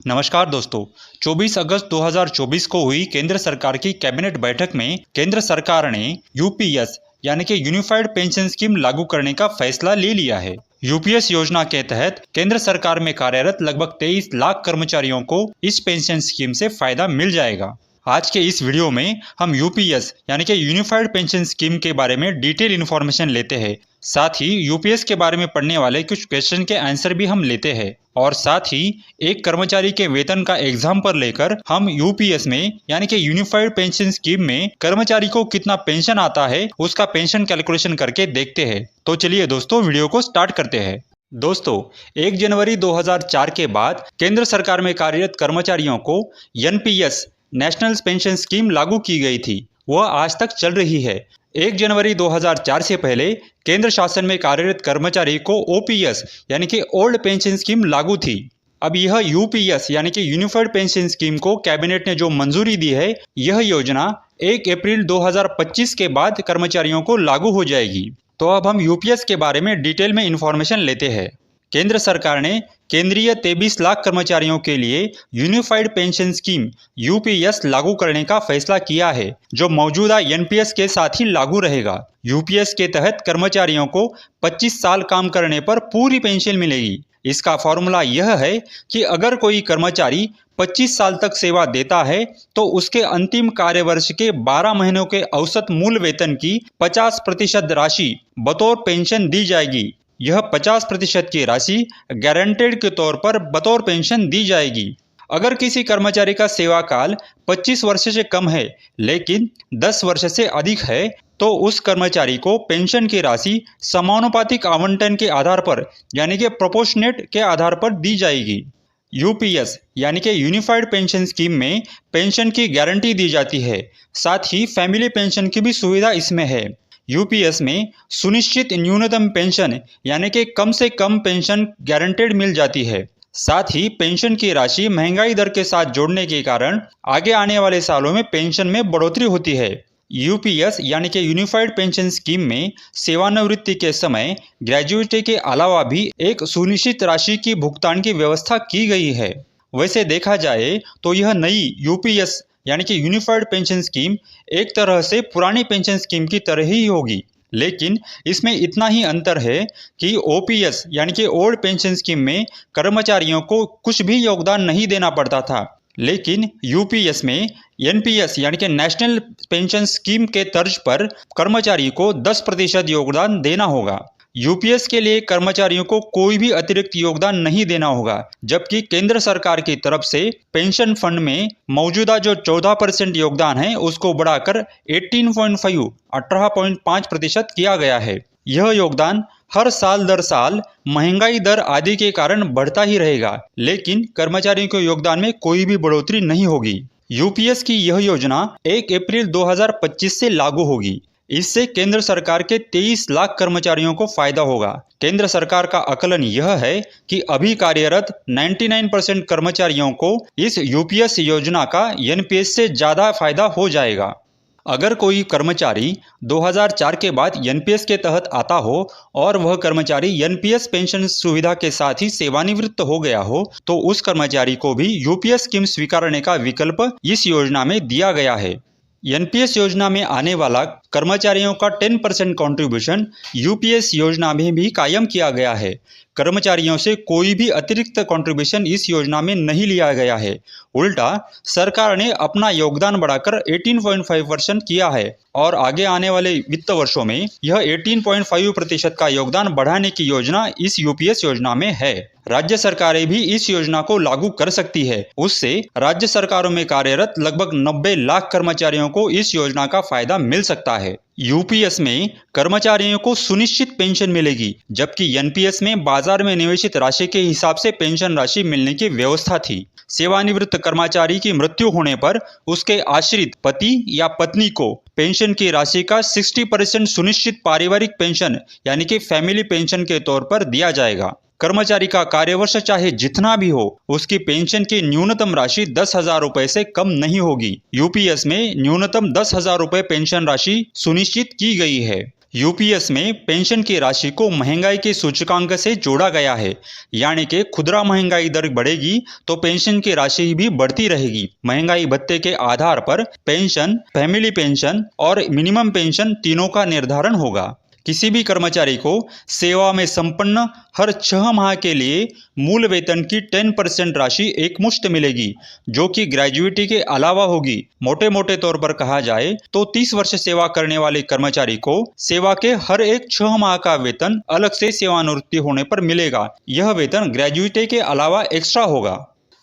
नमस्कार दोस्तों। 24 अगस्त 2024 को हुई केंद्र सरकार की कैबिनेट बैठक में केंद्र सरकार ने यूपीएस यानी कि यूनिफाइड पेंशन स्कीम लागू करने का फैसला ले लिया है। यूपीएस योजना के तहत केंद्र सरकार में कार्यरत लगभग 23 लाख कर्मचारियों को इस पेंशन स्कीम से फायदा मिल जाएगा। आज के इस वीडियो में हम यूपीएस यानी कि यूनिफाइड पेंशन स्कीम के बारे में डिटेल इन्फॉर्मेशन लेते हैं। साथ ही यूपीएस के बारे में पढ़ने वाले कुछ क्वेश्चन के आंसर भी हम लेते हैं और साथ ही एक कर्मचारी के वेतन का एग्जाम्पल लेकर हम यूपीएस में यानी कि यूनिफाइड पेंशन स्कीम में कर्मचारी को कितना पेंशन आता है उसका पेंशन कैलकुलेशन करके देखते हैं। तो चलिए दोस्तों वीडियो को स्टार्ट करते हैं। दोस्तों, 1 जनवरी 2004 के बाद केंद्र सरकार में कार्यरत कर्मचारियों को एनपीएस नेशनल पेंशन स्कीम लागू की गई थी। वह आज तक चल रही है। 1 जनवरी 2004 से पहले केंद्र शासन में कार्यरत कर्मचारी को ओपीएस यानी कि ओल्ड पेंशन स्कीम लागू थी। अब यह यूपीएस यानी कि यूनिफाइड पेंशन स्कीम को कैबिनेट ने जो मंजूरी दी है, यह योजना 1 अप्रैल 2025 के बाद कर्मचारियों को लागू हो जाएगी। तो अब हम यूपीएस के बारे में डिटेल में इंफॉर्मेशन लेते हैं। केंद्र सरकार ने केंद्रीय 23 लाख कर्मचारियों के लिए यूनिफाइड पेंशन स्कीम यूपीएस लागू करने का फैसला किया है, जो मौजूदा एनपीएस के साथ ही लागू रहेगा। यूपीएस के तहत कर्मचारियों को 25 साल काम करने पर पूरी पेंशन मिलेगी। इसका फॉर्मूला यह है कि अगर कोई कर्मचारी 25 साल तक सेवा देता है तो उसके अंतिम कार्यवर्ष के 12 महीनों के औसत मूल वेतन की 50% राशि बतौर पेंशन दी जाएगी। यह 50% की राशि गारंटेड के तौर पर बतौर पेंशन दी जाएगी। अगर किसी कर्मचारी का सेवा काल 25 वर्ष से कम है लेकिन 10 वर्ष से अधिक है तो उस कर्मचारी को पेंशन की राशि समानुपातिक आवंटन के आधार पर यानी कि प्रोपोर्शनेट के आधार पर दी जाएगी। यूपीएस यानी कि यूनिफाइड पेंशन स्कीम में पेंशन की गारंटी दी जाती है। साथ ही फैमिली पेंशन की भी सुविधा इसमें है। यूपीएस में सुनिश्चित न्यूनतम पेंशन यानी कि कम से कम पेंशन गारंटेड मिल जाती है। साथ ही पेंशन की राशि महंगाई दर के साथ जोड़ने के कारण आगे आने वाले सालों में पेंशन में बढ़ोतरी होती है। यूपीएस यानी कि यूनिफाइड पेंशन स्कीम में सेवानिवृत्ति के समय ग्रेजुएटी के अलावा भी एक सुनिश्चित राशि की भुगतान की व्यवस्था की गई है। वैसे देखा जाए तो यह नई यूपीएस यानी कि यूनिफाइड पेंशन स्कीम एक तरह से पुरानी पेंशन स्कीम की तरह ही होगी, लेकिन इसमें इतना ही अंतर है कि ओपीएस यानी कि ओल्ड पेंशन स्कीम में कर्मचारियों को कुछ भी योगदान नहीं देना पड़ता था, लेकिन यूपीएस में एनपीएस यानी कि नेशनल पेंशन स्कीम के तर्ज पर कर्मचारी को 10% योगदान देना होगा। यूपीएस के लिए कर्मचारियों को कोई भी अतिरिक्त योगदान नहीं देना होगा, जबकि केंद्र सरकार की तरफ से पेंशन फंड में मौजूदा जो 14% योगदान है उसको बढ़ाकर 18.5% किया गया है। यह योगदान हर साल दर साल महंगाई दर आदि के कारण बढ़ता ही रहेगा, लेकिन कर्मचारियों के योगदान में कोई भी बढ़ोतरी नहीं होगी। यूपीएस की यह योजना 1 अप्रैल 2025 से लागू होगी। इससे केंद्र सरकार के 23 लाख कर्मचारियों को फायदा होगा। केंद्र सरकार का आकलन यह है कि अभी कार्यरत 99% कर्मचारियों को इस यूपीएस योजना का एनपीएस से ज्यादा फायदा हो जाएगा। अगर कोई कर्मचारी 2004 के बाद एनपीएस के तहत आता हो और वह कर्मचारी एनपीएस पेंशन सुविधा के साथ ही सेवानिवृत्त हो गया हो तो उस कर्मचारी को भी यूपीएस स्कीम स्वीकारने का विकल्प इस योजना में दिया गया है। एनपीएस योजना में आने वाला कर्मचारियों का 10% कंट्रीब्यूशन यूपीएस योजना में भी कायम किया गया है। कर्मचारियों से कोई भी अतिरिक्त कंट्रीब्यूशन इस योजना में नहीं लिया गया है। उल्टा सरकार ने अपना योगदान बढ़ाकर 18.5% किया है और आगे आने वाले वित्त वर्षों में यह 18.5% का योगदान बढ़ाने की योजना इस यूपीएस योजना में है। राज्य सरकारें भी इस योजना को लागू कर सकती है। उससे राज्य सरकारों में कार्यरत लगभग 90 लाख कर्मचारियों को इस योजना का फायदा मिल सकता है। यूपीएस में कर्मचारियों को सुनिश्चित पेंशन मिलेगी, जबकि एनपीएस में बाजार में निवेशित राशि के हिसाब से पेंशन राशि मिलने की व्यवस्था थी। सेवानिवृत्त कर्मचारी की मृत्यु होने पर उसके आश्रित पति या पत्नी को पेंशन की राशि का 60% सुनिश्चित पारिवारिक पेंशन यानी कि फैमिली पेंशन के तौर पर दिया जाएगा। कर्मचारी का कार्यवर्ष चाहे जितना भी हो, उसकी पेंशन की न्यूनतम राशि 10,000 रुपए से कम नहीं होगी। यूपीएस में न्यूनतम 10,000 रुपए पेंशन राशि सुनिश्चित की गई है। यूपीएस में पेंशन की राशि को महंगाई के सूचकांक से जोड़ा गया है, यानी कि खुदरा महंगाई दर बढ़ेगी तो पेंशन की राशि भी बढ़ती रहेगी। महंगाई भत्ते के आधार पर पेंशन, फैमिली पेंशन और मिनिमम पेंशन तीनों का निर्धारण होगा। किसी भी कर्मचारी को सेवा में संपन्न हर 6 माह के लिए मूल वेतन की 10% राशि एकमुश्त मिलेगी, जो कि ग्रेजुइटी के अलावा होगी। मोटे मोटे तौर पर कहा जाए तो 30 वर्ष सेवा करने वाले कर्मचारी को सेवा के हर एक 6 माह का वेतन अलग से सेवानिवृत्ति होने पर मिलेगा। यह वेतन ग्रेजुइटी के अलावा एक्स्ट्रा होगा।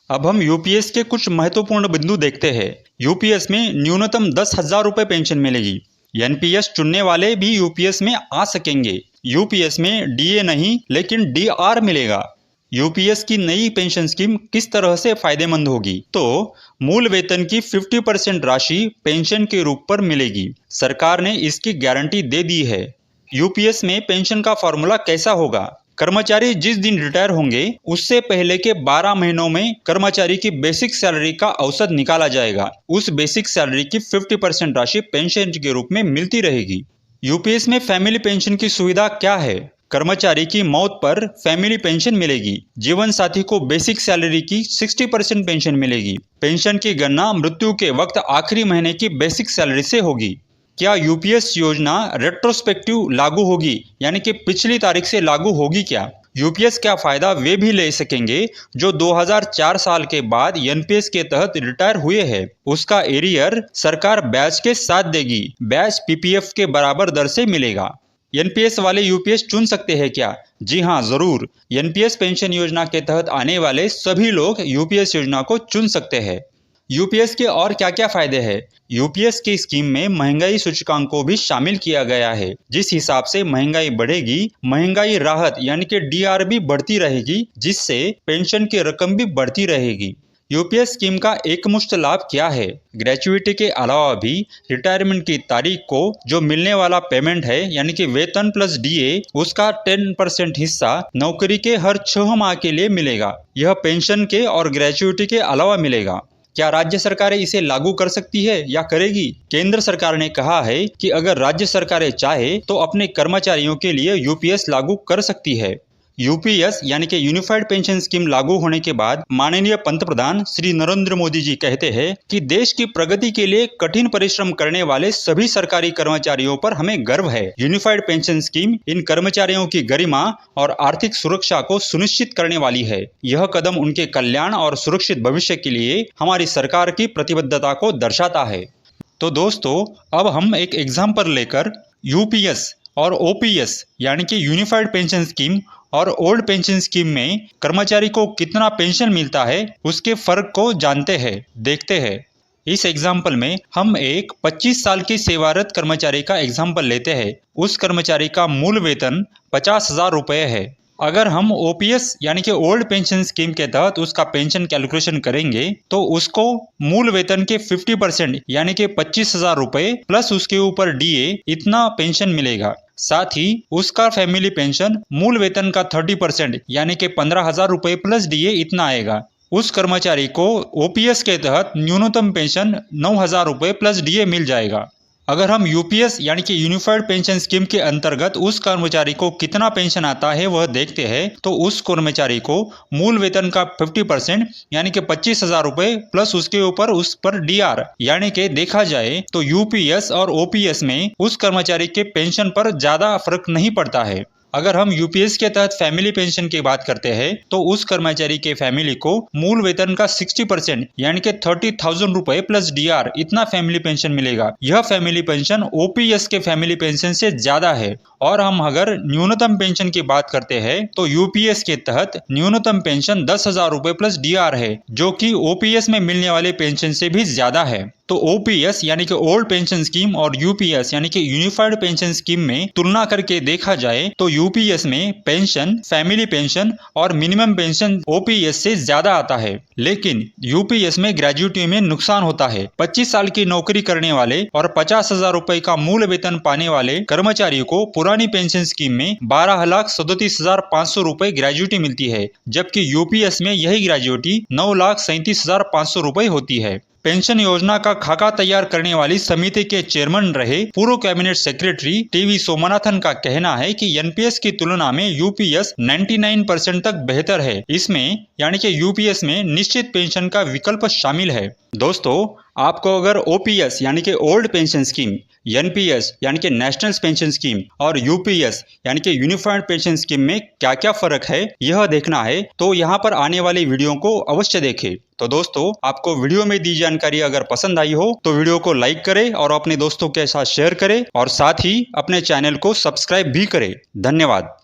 अब हम यूपीएस के कुछ महत्वपूर्ण बिंदु देखते हैं। यूपीएस में न्यूनतम 10,000 रुपये पेंशन मिलेगी। एनपीएस चुनने वाले भी यूपीएस में आ सकेंगे। यूपीएस में डीए नहीं लेकिन डीआर मिलेगा। यूपीएस की नई पेंशन स्कीम किस तरह से फायदेमंद होगी? तो मूल वेतन की 50% राशि पेंशन के रूप पर मिलेगी। सरकार ने इसकी गारंटी दे दी है। यूपीएस में पेंशन का फॉर्मूला कैसा होगा? कर्मचारी जिस दिन रिटायर होंगे उससे पहले के 12 महीनों में कर्मचारी की बेसिक सैलरी का औसत निकाला जाएगा। उस बेसिक सैलरी की 50% राशि पेंशन के रूप में मिलती रहेगी। यूपीएस में फैमिली पेंशन की सुविधा क्या है? कर्मचारी की मौत पर फैमिली पेंशन मिलेगी। जीवन साथी को बेसिक सैलरी की 60% पेंशन मिलेगी। पेंशन की गणना मृत्यु के वक्त आखिरी महीने की बेसिक सैलरी से होगी। क्या यूपीएस योजना रेट्रोस्पेक्टिव लागू होगी, यानी कि पिछली तारीख से लागू होगी क्या? यूपीएस का फायदा वे भी ले सकेंगे जो 2004 साल के बाद एनपीएस के तहत रिटायर हुए हैं। उसका एरियर सरकार बैच के साथ देगी। बैच पीपीएफ के बराबर दर से मिलेगा। एनपीएस वाले यूपीएस चुन सकते हैं क्या? जी हाँ, जरूर। एनपीएस पेंशन योजना के तहत आने वाले सभी लोग यूपीएस योजना को चुन सकते हैं। यूपीएस के और क्या क्या फायदे हैं? यूपीएस की स्कीम में महंगाई सूचकांक को भी शामिल किया गया है। जिस हिसाब से महंगाई बढ़ेगी, महंगाई राहत यानी कि डीआर भी बढ़ती रहेगी, जिससे पेंशन की रकम भी बढ़ती रहेगी। यूपीएस स्कीम का एकमुश्त लाभ क्या है? ग्रेजुइटी के अलावा भी रिटायरमेंट की तारीख को जो मिलने वाला पेमेंट है, यानी कि वेतन प्लस डीए, उसका 10% हिस्सा नौकरी के हर 6 माह के लिए मिलेगा। यह पेंशन के और ग्रेजुइटी के अलावा मिलेगा। क्या राज्य सरकारें इसे लागू कर सकती है या करेगी? केंद्र सरकार ने कहा है कि अगर राज्य सरकारें चाहे तो अपने कर्मचारियों के लिए यूपीएस लागू कर सकती है। यूपीएस यानी कि यूनिफाइड पेंशन स्कीम लागू होने के बाद माननीय पंतप्रधान श्री नरेंद्र मोदी जी कहते हैं कि देश की प्रगति के लिए कठिन परिश्रम करने वाले सभी सरकारी कर्मचारियों पर हमें गर्व है। यूनिफाइड पेंशन स्कीम इन कर्मचारियों की गरिमा और आर्थिक सुरक्षा को सुनिश्चित करने वाली है। यह कदम उनके कल्याण और सुरक्षित भविष्य के लिए हमारी सरकार की प्रतिबद्धता को दर्शाता है। तो दोस्तों, अब हम एक एग्जाम्पल लेकर यूपीएस और ओपीएस यानी कि यूनिफाइड पेंशन स्कीम और ओल्ड पेंशन स्कीम में कर्मचारी को कितना पेंशन मिलता है उसके फर्क को जानते हैं, देखते हैं। इस एग्जाम्पल में हम एक 25 साल की सेवारत कर्मचारी का एग्जाम्पल लेते हैं। उस कर्मचारी का मूल वेतन 50,000 रुपये है। अगर हम ओपीएस यानी कि ओल्ड पेंशन स्कीम के तहत उसका पेंशन कैलकुलेशन करेंगे तो उसको मूल वेतन के 50% यानी कि 25,000 रुपये प्लस उसके ऊपर डीए इतना पेंशन मिलेगा। साथ ही उसका फैमिली पेंशन मूल वेतन का 30% यानी कि 15,000 रुपये प्लस डीए इतना आएगा। उस कर्मचारी को ओपीएस के तहत न्यूनतम पेंशन 9,000 रुपये प्लस डीए मिल जाएगा। अगर हम यूपीएस यानी कि यूनिफाइड पेंशन स्कीम के अंतर्गत उस कर्मचारी को कितना पेंशन आता है वह देखते हैं तो उस कर्मचारी को मूल वेतन का 50% यानी कि 25,000 रुपये प्लस उसके ऊपर उस पर डीआर यानी कि देखा जाए तो यूपीएस और ओपीएस में उस कर्मचारी के पेंशन पर ज्यादा फर्क नहीं पड़ता है। अगर हम यूपीएस के तहत फैमिली पेंशन की बात करते हैं तो उस कर्मचारी के फैमिली को मूल वेतन का 60% यानी कि 30,000 रुपए प्लस डीआर इतना फैमिली पेंशन मिलेगा। यह फैमिली पेंशन ओपीएस के फैमिली पेंशन से ज्यादा है। और हम अगर न्यूनतम पेंशन की बात करते हैं तो यूपीएस के तहत न्यूनतम पेंशन 10,000 रुपए प्लस डीआर है, जो कि ओपीएस में मिलने वाले पेंशन से भी ज्यादा है। तो ओपीएस यानी कि ओल्ड पेंशन स्कीम और यूपीएस यानी कि यूनिफाइड पेंशन स्कीम में तुलना करके देखा जाए तो यूपीएस में पेंशन, फैमिली पेंशन और मिनिमम पेंशन ओपीएस से ज्यादा आता है। लेकिन यूपीएस में ग्रेजुइटी में नुकसान होता है। 25 साल की नौकरी करने वाले और 50,000 रुपए का मूल वेतन पाने वाले कर्मचारियों को पुरानी पेंशन स्कीम में 12,37,500 रुपए ग्रेजुइटी मिलती है, जबकि यूपीएस में यही ग्रेजुइटी 9,37,500 रुपए होती है। पेंशन योजना का खाका तैयार करने वाली समिति के चेयरमैन रहे पूर्व कैबिनेट सेक्रेटरी टीवी सोमनाथन का कहना है कि एनपीएस की तुलना में यूपीएस 99% तक बेहतर है। इसमें यानी कि यूपीएस में निश्चित पेंशन का विकल्प शामिल है। दोस्तों, आपको अगर ओपीएस यानी कि ओल्ड पेंशन स्कीम, एनपीएस यानी कि नेशनल पेंशन स्कीम और यूपीएस यानी कि यूनिफाइड पेंशन स्कीम में क्या क्या फर्क है यह देखना है तो यहाँ पर आने वाली वीडियो को अवश्य देखें। तो दोस्तों, आपको वीडियो में दी जानकारी अगर पसंद आई हो तो वीडियो को लाइक करें और अपने दोस्तों के साथ शेयर करें और साथ ही अपने चैनल को सब्सक्राइब भी करें। धन्यवाद।